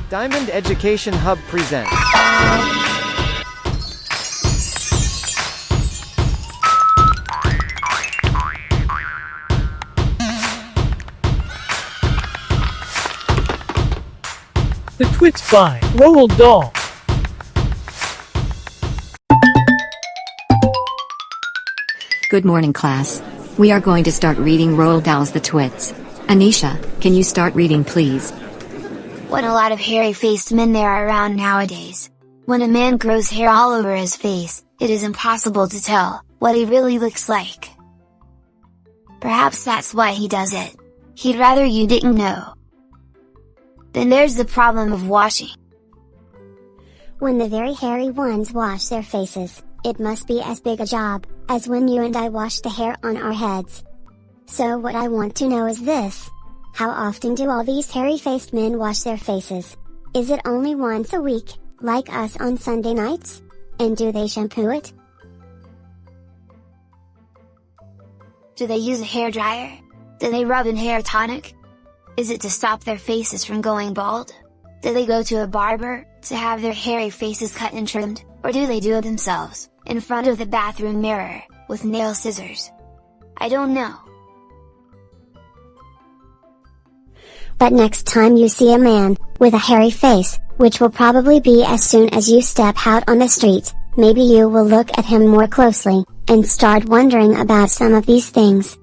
Diamond Education Hub presents. The Twits by Roald Dahl. Good morning, class. We are going to start reading Roald Dahl's The Twits. Anisha, can you start reading, please? What a lot of hairy-faced men there are around nowadays. When a man grows hair all over his face, it is impossible to tell what he really looks like. Perhaps that's why he does it. He'd rather you didn't know. Then there's the problem of washing. When the very hairy ones wash their faces, it must be as big a job as when you and I wash the hair on our heads. So what I want to know is this. How often do all these hairy-faced men wash their faces? Is it only once a week, like us on Sunday nights? And do they shampoo it? Do they use a hairdryer? Do they rub in hair tonic? Is it to stop their faces from going bald? Do they go to a barber to have their hairy faces cut and trimmed, or do they do it themselves, in front of the bathroom mirror, with nail scissors? I don't know. But next time you see a man with a hairy face, which will probably be as soon as you step out on the street, maybe you will look at him more closely, and start wondering about some of these things.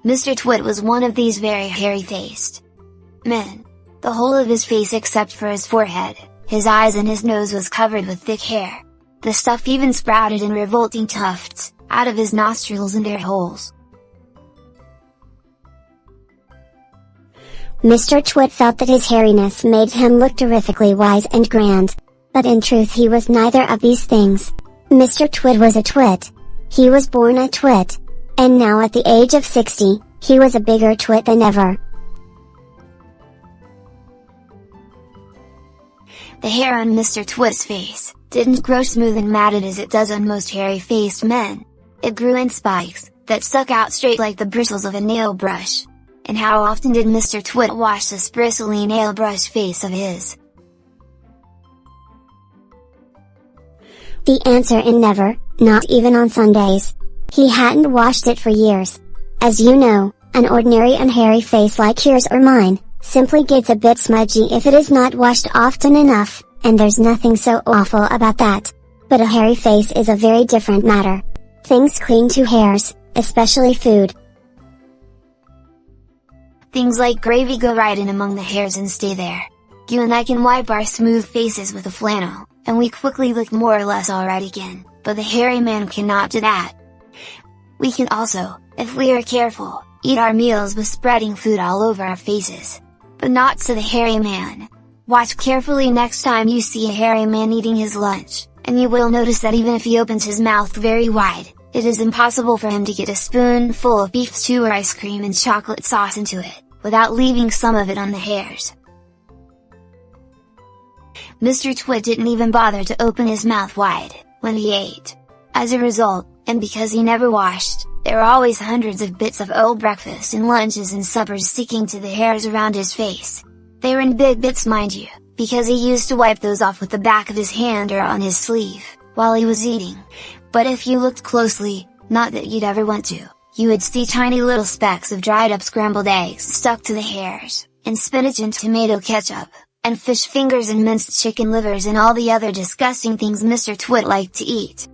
Mr. Twit was one of these very hairy-faced men. The whole of his face except for his forehead, his eyes and his nose was covered with thick hair. The stuff even sprouted in revolting tufts, out of his nostrils and ear holes. Mr. Twit felt that his hairiness made him look terrifically wise and grand. But in truth he was neither of these things. Mr. Twit was a twit. He was born a twit. And now at the age of 60, he was a bigger twit than ever. The hair on Mr. Twit's face didn't grow smooth and matted as it does on most hairy-faced men. It grew in spikes that stuck out straight like the bristles of a nail brush. And how often did Mr. Twit wash this bristly nail brush face of his? The answer is never, not even on Sundays. He hadn't washed it for years. As you know, an ordinary unhairy face like yours or mine, simply gets a bit smudgy if it is not washed often enough, and there's nothing so awful about that. But a hairy face is a very different matter. Things cling to hairs, especially food. Things like gravy go right in among the hairs and stay there. You and I can wipe our smooth faces with a flannel, and we quickly look more or less alright again, but the hairy man cannot do that. We can also, if we are careful, eat our meals with spreading food all over our faces. But not so the hairy man. Watch carefully next time you see a hairy man eating his lunch, and you will notice that even if he opens his mouth very wide, it is impossible for him to get a spoonful of beef stew or ice cream and chocolate sauce into it, without leaving some of it on the hairs. Mr. Twit didn't even bother to open his mouth wide, when he ate. As a result, and because he never washed, there were always hundreds of bits of old breakfast and lunches and suppers sticking to the hairs around his face. They were in big bits, mind you, because he used to wipe those off with the back of his hand or on his sleeve, while he was eating. But if you looked closely, not that you'd ever want to, you would see tiny little specks of dried up scrambled eggs stuck to the hairs, and spinach and tomato ketchup, and fish fingers and minced chicken livers and all the other disgusting things Mr. Twit liked to eat.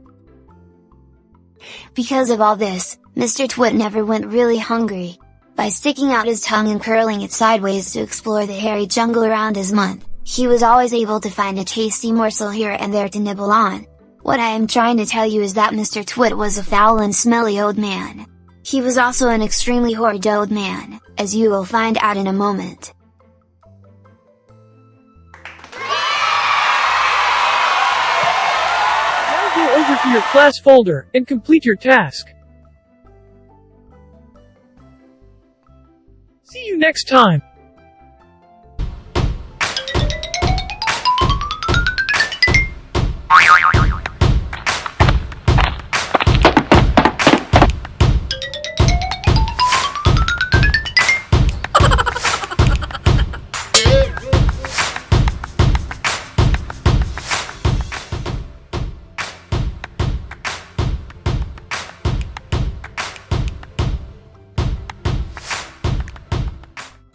Because of all this, Mr. Twit never went really hungry. By sticking out his tongue and curling it sideways to explore the hairy jungle around his mouth, he was always able to find a tasty morsel here and there to nibble on. What I am trying to tell you is that Mr. Twit was a foul and smelly old man. He was also an extremely horrid old man, as you will find out in a moment. Now go over to your class folder, and complete your task. See you next time!